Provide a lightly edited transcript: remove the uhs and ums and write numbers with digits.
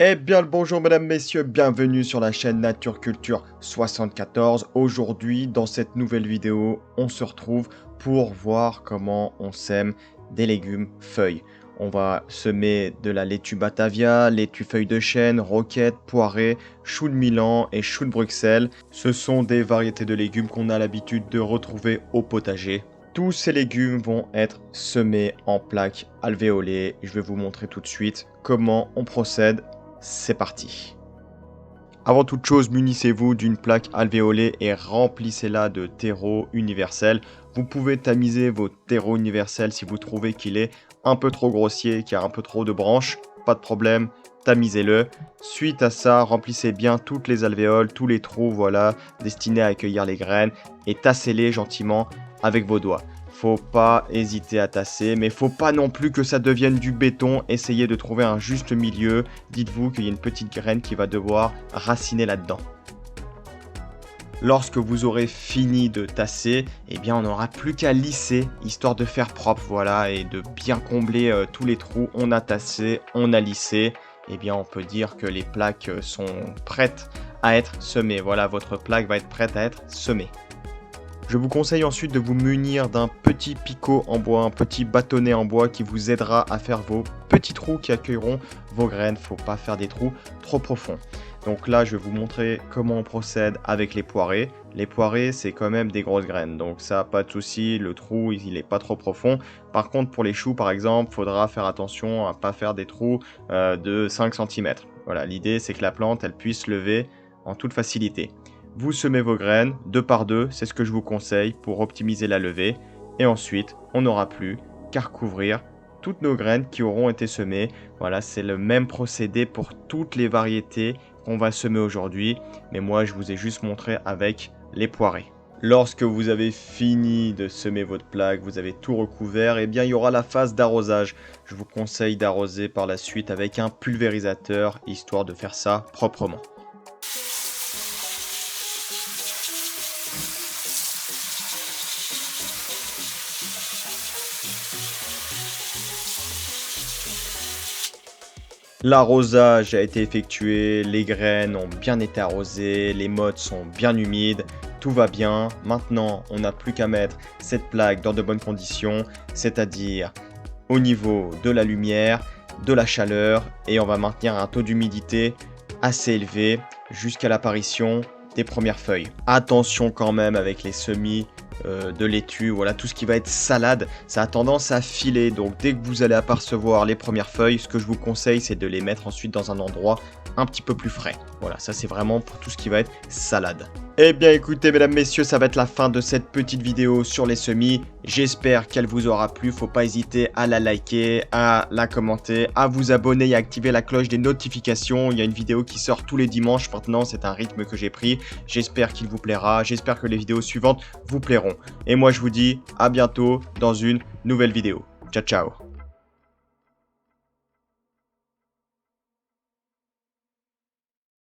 Eh bien le bonjour mesdames, messieurs, bienvenue sur la chaîne Nature Culture 74. Aujourd'hui, dans cette nouvelle vidéo, on se retrouve pour voir comment on sème des légumes feuilles. On va semer de la laitue Batavia, laitue feuille de chêne, roquette, poirée, chou de Milan et chou de Bruxelles. Ce sont des variétés de légumes qu'on a l'habitude de retrouver au potager. Tous ces légumes vont être semés en plaques alvéolées. Je vais vous montrer tout de suite comment on procède. C'est parti. Avant toute chose, munissez-vous d'une plaque alvéolée et remplissez-la de terreau universel. Vous pouvez tamiser votre terreau universel si vous trouvez qu'il est un peu trop grossier, qu'il y a un peu trop de branches. Pas de problème, tamisez-le. Suite à ça, remplissez bien toutes les alvéoles, tous les trous, voilà, destinés à accueillir les graines et tassez-les gentiment avec vos doigts. Faut pas hésiter à tasser, mais faut pas non plus que ça devienne du béton. Essayez de trouver un juste milieu. Dites-vous qu'il y a une petite graine qui va devoir raciner là-dedans. Lorsque vous aurez fini de tasser, eh bien on n'aura plus qu'à lisser, histoire de faire propre, voilà, et de bien combler tous les trous. On a tassé, on a lissé. Eh bien on peut dire que les plaques sont prêtes à être semées. Voilà, votre plaque va être prête à être semée. Je vous conseille ensuite de vous munir d'un petit picot en bois, un petit bâtonnet en bois qui vous aidera à faire vos petits trous qui accueilleront vos graines. Faut pas faire des trous trop profonds. Donc là, je vais vous montrer comment on procède avec les poirées. Les poirées, c'est quand même des grosses graines, donc ça, pas de souci, le trou, il est pas trop profond. Par contre, pour les choux, par exemple, faudra faire attention à pas faire des trous de 5 cm. Voilà, l'idée, c'est que la plante, elle puisse lever en toute facilité. Vous semez vos graines 2 par 2, c'est ce que je vous conseille pour optimiser la levée. Et ensuite, on n'aura plus qu'à recouvrir toutes nos graines qui auront été semées. Voilà, c'est le même procédé pour toutes les variétés qu'on va semer aujourd'hui. Mais moi, je vous ai juste montré avec les poirées. Lorsque vous avez fini de semer votre plaque, vous avez tout recouvert, et bien il y aura la phase d'arrosage. Je vous conseille d'arroser par la suite avec un pulvérisateur, histoire de faire ça proprement. L'arrosage a été effectué, les graines ont bien été arrosées, les mottes sont bien humides, tout va bien. Maintenant, on n'a plus qu'à mettre cette plaque dans de bonnes conditions, c'est-à-dire au niveau de la lumière, de la chaleur, et on va maintenir un taux d'humidité assez élevé jusqu'à l'apparition des premières feuilles. Attention quand même avec les semis de laitue, voilà, tout ce qui va être salade, ça a tendance à filer, donc dès que vous allez apercevoir les premières feuilles, ce que je vous conseille, c'est de les mettre ensuite dans un endroit un petit peu plus frais. Voilà, ça c'est vraiment pour tout ce qui va être salade. Eh bien écoutez mesdames, messieurs, ça va être la fin de cette petite vidéo sur les semis. J'espère qu'elle vous aura plu. Faut pas hésiter à la liker, à la commenter, à vous abonner et à activer la cloche des notifications. Il y a une vidéo qui sort tous les dimanches maintenant, c'est un rythme que j'ai pris. J'espère qu'il vous plaira, j'espère que les vidéos suivantes vous plairont. Et moi je vous dis à bientôt dans une nouvelle vidéo. Ciao ciao.